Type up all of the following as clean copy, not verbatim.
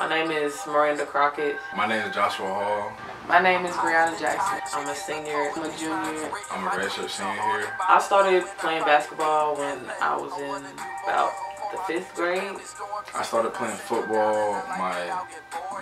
My name is Miranda Crockett. My name is Joshua Hall. My name is Brianna Jackson. I'm a senior. I'm a junior. I'm a redshirt senior here. I started playing basketball when I was in about the 5th grade. I started playing football my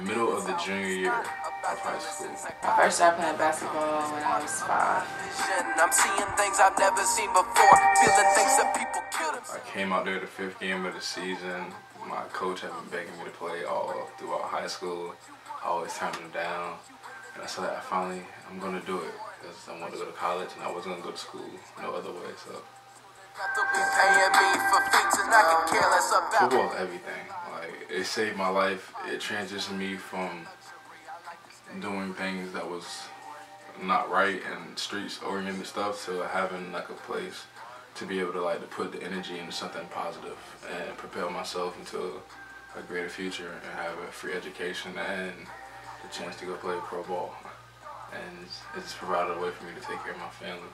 middle of the junior year of high school. I first started playing basketball when I was 5. I'm seeing things I've never seen before, feeling things that people could have. I came out there the 5th game of the season. My coach had been begging me to play all throughout high school. I always turned him down. And I said, I'm going to do it. Because I wanted to go to college and I wasn't going to go to school no other way. So football is everything. Like, it saved my life. It transitioned me from doing things that was not right and streets oriented stuff to having like a place to be able to to put the energy into something positive and propel myself into a greater future and have a free education and the chance to go play pro ball. And it's provided a way for me to take care of my family.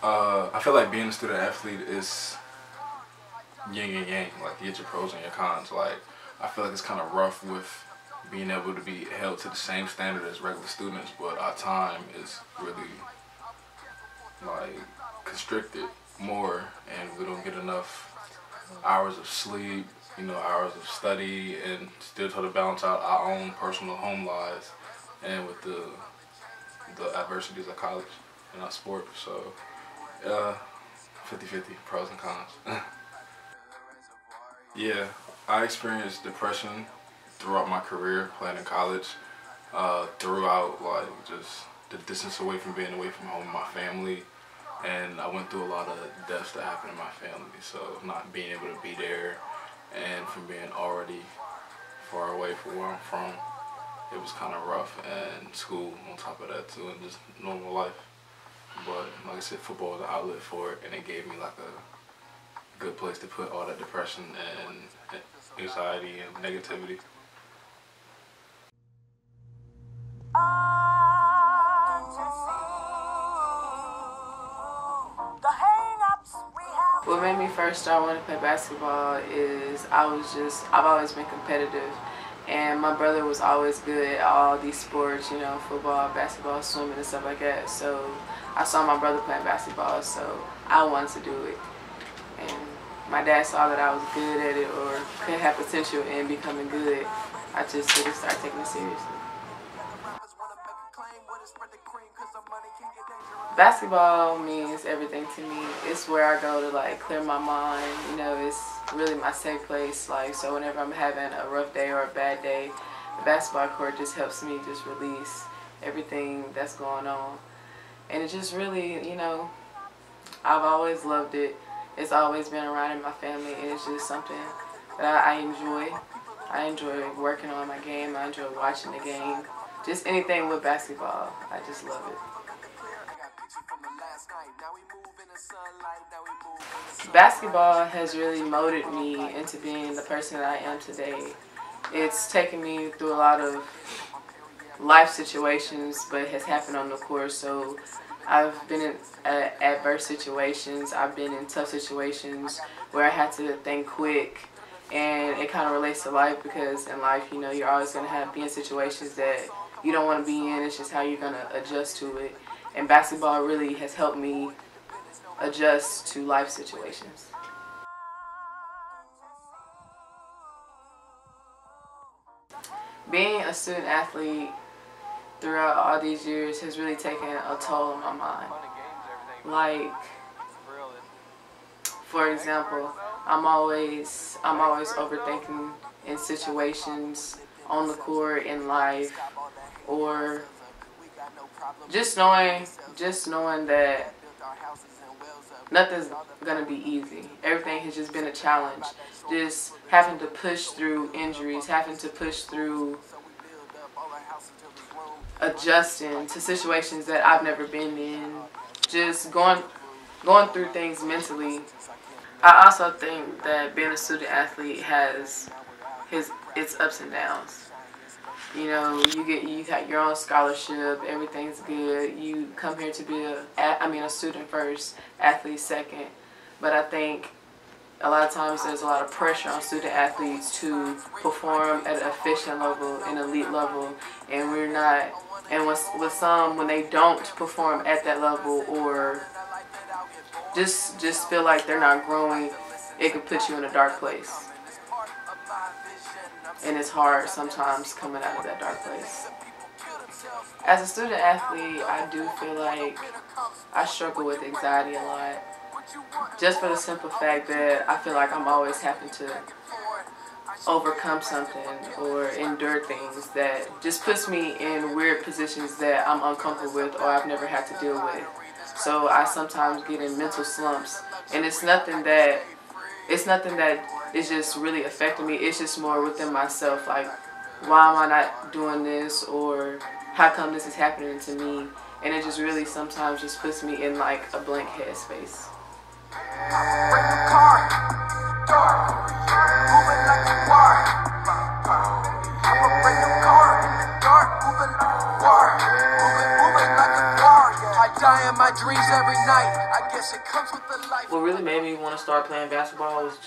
I feel like being a student athlete is yin and yang. Like, you get your pros and your cons. Like, I feel like it's kind of rough with being able to be held to the same standard as regular students, but our time is really constricted more, and we don't get enough hours of sleep, hours of study, and still try to balance out our own personal home lives and with the adversities of college and our sport. So 50-50, pros and cons. Yeah, I experienced depression throughout my career playing in college, throughout just the distance away from being away from home, my family, and I went through a lot of deaths that happened in my family. So not being able to be there, and from being already far away from where I'm from, it was kind of rough, and school on top of that too, and just normal life. But like I said, football is an outlet for it, and it gave me a good place to put all that depression and anxiety and negativity. What made me first start wanting to play basketball is I've always been competitive, and my brother was always good at all these sports, football, basketball, swimming, and stuff like that. So I saw my brother playing basketball, so I wanted to do it. And my dad saw that I was good at it or could have potential in becoming good. I just didn't start taking it seriously. Basketball means everything to me. It's where I go to clear my mind. It's really my safe place. So whenever I'm having a rough day or a bad day, the basketball court just helps me just release everything that's going on. And it just really, I've always loved it. It's always been around in my family, and it's just something that I enjoy. I enjoy working on my game. I enjoy watching the game. Just anything with basketball. I just love it. Basketball has really molded me into being the person that I am today. It's taken me through a lot of life situations, but it has happened on the court. So I've been in adverse situations. I've been in tough situations where I had to think quick, and it kind of relates to life, because in life, you're always going to be in situations that you don't want to be in. It's just how you're going to adjust to it. And basketball really has helped me adjust to life situations. Being a student athlete throughout all these years has really taken a toll on my mind. For example, I'm always overthinking in situations on the court, in life, or just knowing that nothing's gonna be easy. Everything has just been a challenge. Just having to push through injuries, having to push through adjusting to situations that I've never been in. Just going through things mentally. I also think that being a student athlete has its ups and downs. You got your own scholarship, everything's good. You come here to be a student first, athlete second. But I think a lot of times there's a lot of pressure on student athletes to perform at an efficient level, an elite level, and we're not. And with some, when they don't perform at that level, or just feel like they're not growing, it could put you in a dark place. And it's hard sometimes coming out of that dark place. As a student athlete, I do feel like I struggle with anxiety a lot. Just for the simple fact that I feel like I'm always having to overcome something or endure things that just puts me in weird positions that I'm uncomfortable with or I've never had to deal with. So I sometimes get in mental slumps, and it's nothing that is just really affecting me. It's just more within myself, like, why am I not doing this, or how come this is happening to me? And it just really sometimes just puts me in like a blank headspace. What really made me want to start playing basketball was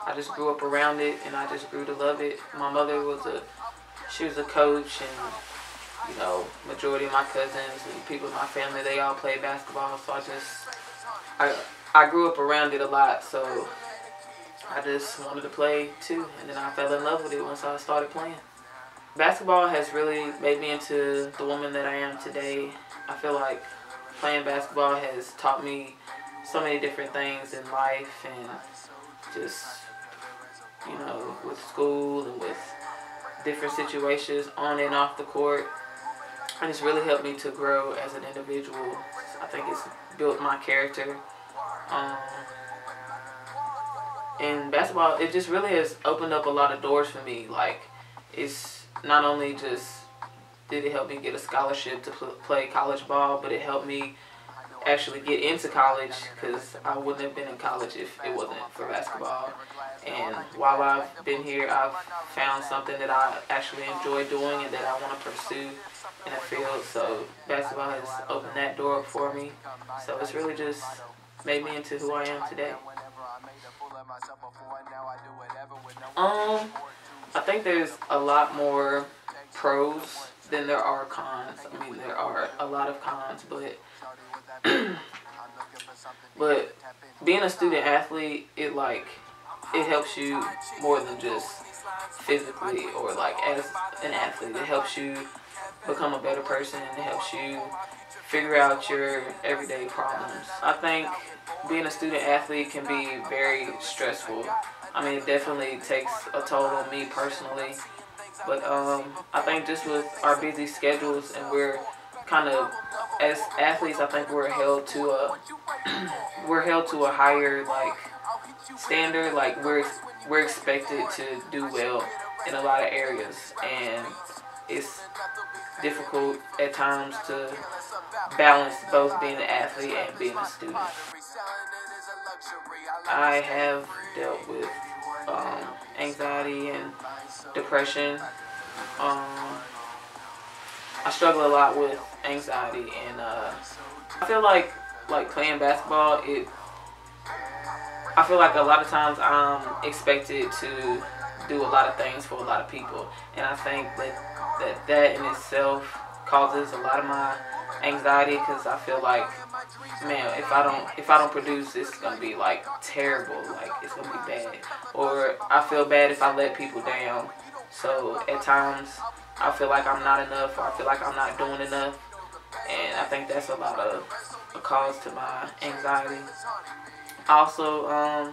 I just grew up around it, and I just grew to love it. My mother was a coach, and you know, majority of my cousins and people in my family, they all play basketball. So I grew up around it a lot, so I just wanted to play too, and then I fell in love with it once I started playing. Basketball has really made me into the woman that I am today. I feel like playing basketball has taught me so many different things in life, and just, you know, with school and with different situations on and off the court. And it's really helped me to grow as an individual. I think it's built my character. And basketball, it just really has opened up a lot of doors for me. Like, it's not only just did it help me get a scholarship to play college ball, but it helped me actually get into college, because I wouldn't have been in college if it wasn't for basketball. And while I've been here, I've found something that I actually enjoy doing and that I want to pursue in a field. So basketball has opened that door up for me. So it's really just made me into who I am today. I think there's a lot more pros than there are cons. I mean, there are a lot of cons, but being a student athlete, it helps you more than just physically or like as an athlete. It helps you become a better person, and it helps you figure out your everyday problems. I think being a student athlete can be very stressful. I mean, it definitely takes a toll on me personally. But I think just with our busy schedules, and we're kind of, as athletes, I think we're held to a higher like standard. Like we're expected to do well in a lot of areas, and it's difficult at times to balance both being an athlete and being a student. I have dealt with anxiety and depression. I struggle a lot with anxiety, and I feel like playing basketball, I feel like a lot of times I'm expected to do a lot of things for a lot of people, and I think that in itself causes a lot of my anxiety, because I feel like, man, if I don't produce, it's gonna be like terrible, like it's gonna be bad, or I feel bad if I let people down. So at times I feel like I'm not enough, or I feel like I'm not doing enough, and I think that's a lot of a cause to my anxiety. Also, I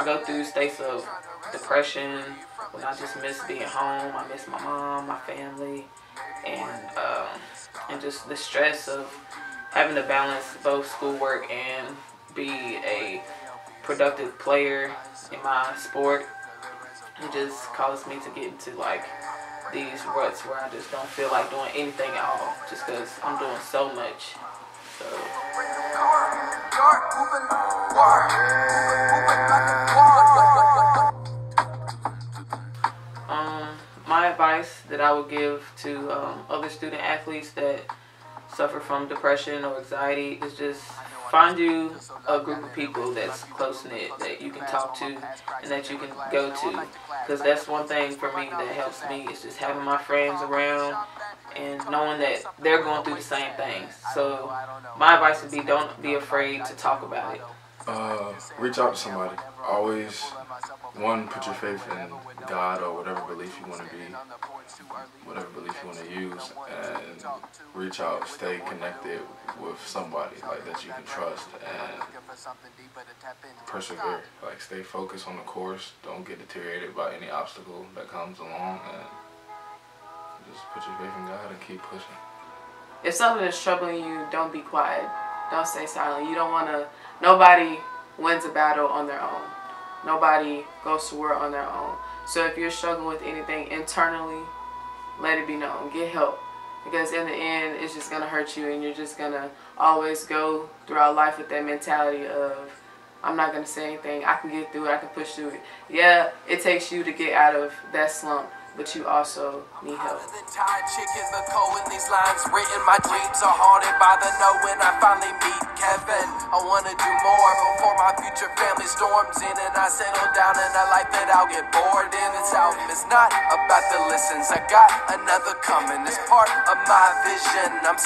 go through states of depression when I just miss being home. I miss my mom, my family, and just the stress of having to balance both schoolwork and be a productive player in my sport. It just causes me to get into like these ruts where I just don't feel like doing anything at all, just because I'm doing so much. So my advice that I would give to other student athletes that suffer from depression or anxiety is just find you a group of people that's close-knit, that you can talk to and that you can go to. Because that's one thing for me that helps me, is just having my friends around and knowing that they're going through the same things. So my advice would be, don't be afraid to talk about it. Reach out to somebody. Always, one, put your faith in God or whatever belief you want to be, whatever belief you want to use, and reach out, stay connected with somebody like that you can trust, and persevere. Like, stay focused on the course. Don't get deteriorated by any obstacle that comes along, and just put your faith in God and keep pushing. If something is troubling you, don't be quiet. Don't stay silent. You don't want to. Nobody wins a battle on their own. Nobody goes to war on their own. So if you're struggling with anything internally, let it be known. Get help. Because in the end, it's just going to hurt you, and you're just going to always go throughout life with that mentality of, I'm not going to say anything. I can get through it. I can push through it. Yeah, it takes you to get out of that slump, but you also need help. Chicken, the cold in these lines written. My dreams are haunted by the no when I finally meet Kevin. I wanna do more before my future family storms in, and I settle down in a life that I'll get bored in. This album is not about the listens. I got another coming. It's part of my vision. I'm